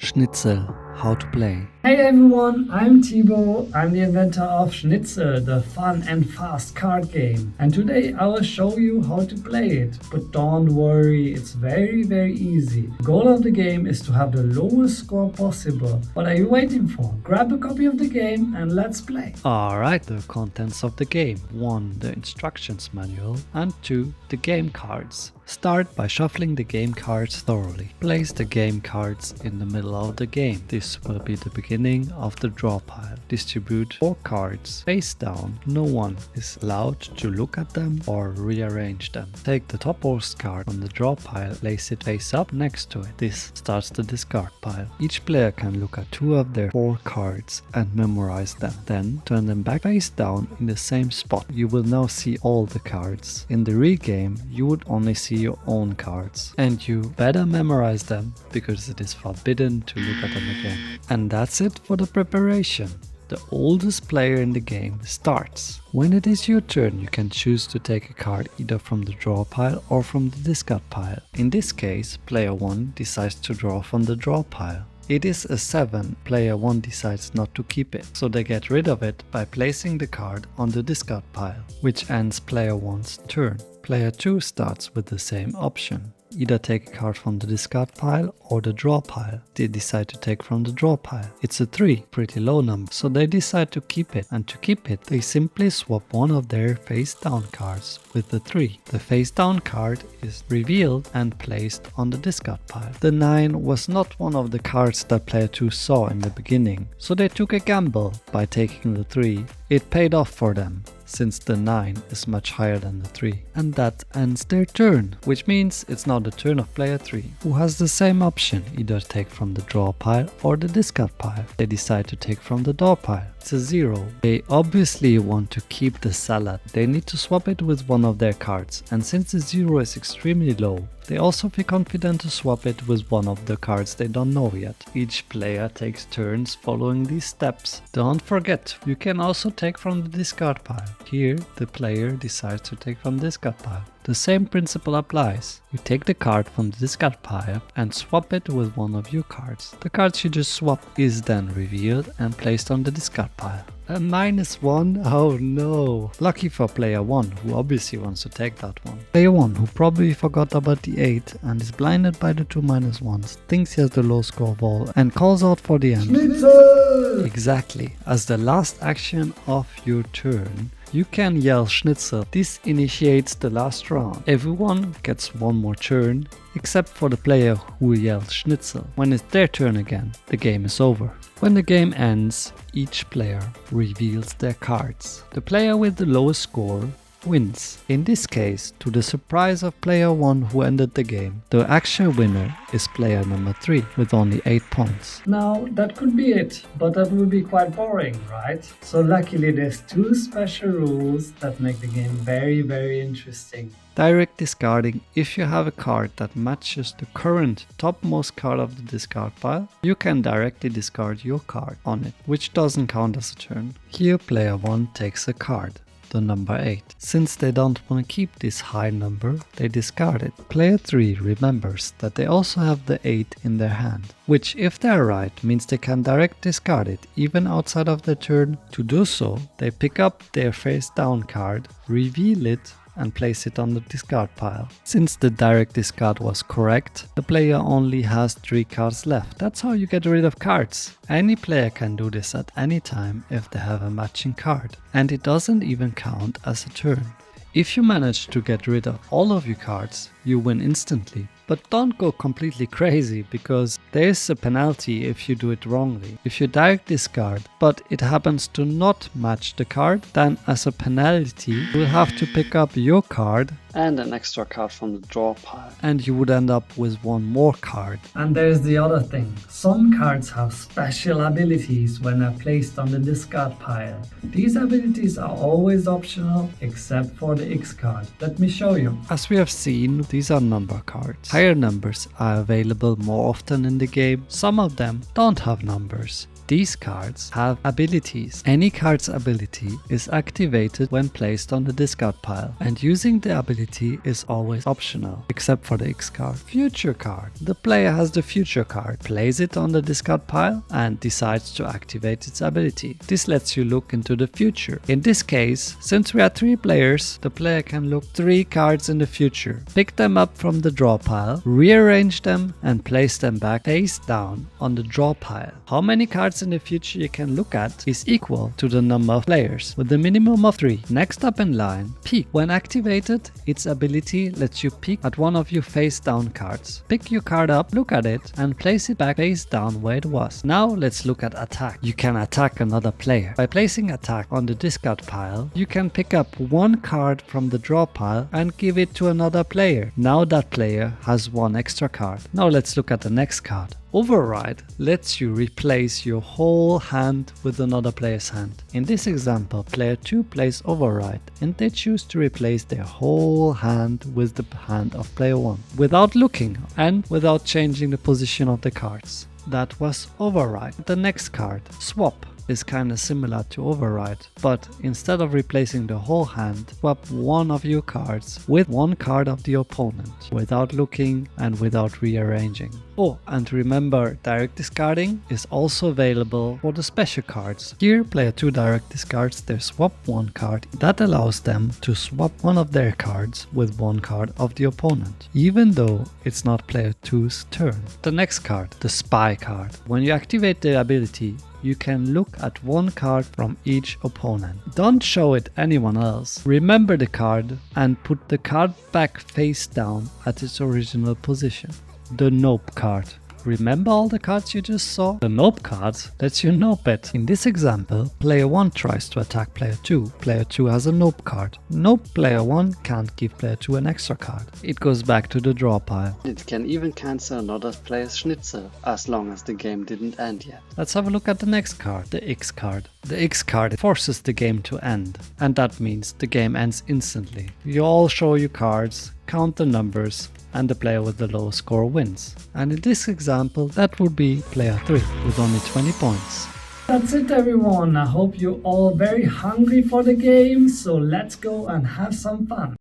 Schnitzel, how to play. Hey everyone, I'm Thibaut. I'm the inventor of Schnitzel, the fun and fast card game. And today I will show you how to play it. But don't worry, it's very easy. The goal of the game is to have the lowest score possible. What are you waiting for? Grab a copy of the game and let's play. Alright, the contents of the game. 1. The instructions manual, and 2. The game cards. Start by shuffling the game cards thoroughly. Place the game cards in the middle of the game. This will be the beginning of the draw pile. Distribute 4 cards face down. No one is allowed to look at them or rearrange them. Take the topmost card on the draw pile, place it face up next to it. This starts the discard pile. Each player can look at 2 of their 4 cards and memorize them. Then turn them back face down in the same spot. You will now see all the cards. In the regame, you would only see your own cards, and you better memorize them because it is forbidden to look at them again. And that's it for the preparation. The oldest player in the game starts. When it is your turn, you can choose to take a card either from the draw pile or from the discard pile. In this case, player 1 decides to draw from the draw pile. It is a 7, player 1 decides not to keep it, so they get rid of it by placing the card on the discard pile, which ends player 1's turn. Player 2 starts with the same option. Either take a card from the discard pile or the draw pile. They decide to take from the draw pile. It's a 3, pretty low number, so they decide to keep it. And to keep it, they simply swap one of their face down cards with the 3. The face down card is revealed and placed on the discard pile. The 9 was not one of the cards that player 2 saw in the beginning, so they took a gamble by taking the 3. It paid off for them, since the 9 is much higher than the 3. And that ends their turn, which means it's now the turn of player 3, who has the same option, either take from the draw pile or the discard pile. They decide to take from the draw pile. It's a 0. They obviously want to keep the salad. They need to swap it with one of their cards, and since the 0 is extremely low, they also feel confident to swap it with one of the cards they don't know yet. Each player takes turns following these steps. Don't forget, you can also take from the discard pile. Here, the player decides to take from the discard pile. The same principle applies. You take the card from the discard pile and swap it with one of your cards. The card you just swapped is then revealed and placed on the discard pile. A -1? Oh no! Lucky for player 1, who obviously wants to take that one. Player 1, who probably forgot about the 8 and is blinded by the 2 -1s, thinks he has the low score of all and calls out for the end. Schnitzel! Exactly. As the last action of your turn, you can yell Schnitzel. This initiates the last round. Everyone gets one more turn, except for the player who yells Schnitzel. When it's their turn again, the game is over. When the game ends, each player reveals their cards. The player with the lowest score wins. In this case, to the surprise of player 1 who ended the game, the actual winner is player number 3 with only 8 points. Now that could be it, but that would be quite boring, right? So luckily there's 2 special rules that make the game very interesting. Direct discarding. If you have a card that matches the current topmost card of the discard pile, you can directly discard your card on it, which doesn't count as a turn. Here player 1 takes a card, the number 8. Since they don't want to keep this high number, they discard it. Player 3 remembers that they also have the 8 in their hand, which if they're right means they can direct discard it even outside of their turn. To do so, they pick up their face down card, reveal it, and place it on the discard pile. Since the direct discard was correct, the player only has 3 cards left. That's how you get rid of cards. Any player can do this at any time if they have a matching card, and it doesn't even count as a turn. If you manage to get rid of all of your cards, you win instantly. But don't go completely crazy, because there is a penalty if you do it wrongly. If you direct discard, but it happens to not match the card, then as a penalty, you will have to pick up your card and an extra card from the draw pile, and you would end up with one more card. And there's the other thing. Some cards have special abilities when they're placed on the discard pile. These abilities are always optional except for the X card. Let me show you. As we have seen, these are number cards. Higher numbers are available more often in the game. Some of them don't have numbers. These cards have abilities. Any card's ability is activated when placed on the discard pile, and using the ability is always optional, except for the X card. Future card. The player has the future card, plays it on the discard pile, and decides to activate its ability. This lets you look into the future. In this case, since we are 3 players, the player can look 3 cards in the future, pick them up from the draw pile, rearrange them, and place them back face down on the draw pile. How many cards in the future you can look at is equal to the number of players, with a minimum of 3. Next up in line, peek. When activated, its ability lets you peek at one of your face down cards. Pick your card up, look at it, and place it back face down where it was. Now let's look at attack. You can attack another player. By placing attack on the discard pile, you can pick up one card from the draw pile and give it to another player. Now that player has 1 extra card. Now let's look at the next card. Overwrite lets you replace your whole hand with another player's hand. In this example, player 2 plays Overwrite and they choose to replace their whole hand with the hand of player 1 without looking and without changing the position of the cards. That was Overwrite. The next card, Swap, is kinda similar to Overwrite, but instead of replacing the whole hand, swap one of your cards with one card of the opponent without looking and without rearranging. Oh, and remember, direct discarding is also available for the special cards. Here, player 2 direct discards their swap 1 card. That allows them to swap one of their cards with one card of the opponent, even though it's not player 2's turn. The next card, the Spy card. When you activate the ability, you can look at one card from each opponent. Don't show it anyone else. Remember the card and put the card back face down at its original position. The Nope card. Remember all the cards you just saw? The Nope card lets you nope it. In this example, player 1 tries to attack player 2. Player 2 has a Nope card. Nope player 1 can't give player 2 an extra card. It goes back to the draw pile. It can even cancel another player's Schnitzel, as long as the game didn't end yet. Let's have a look at the next card, the X card. The X card forces the game to end, and that means the game ends instantly. You all show your cards, count the numbers, and the player with the lowest score wins. And in this example, that would be player 3 with only 20 points. That's it everyone, I hope you're all very hungry for the game, so let's go and have some fun.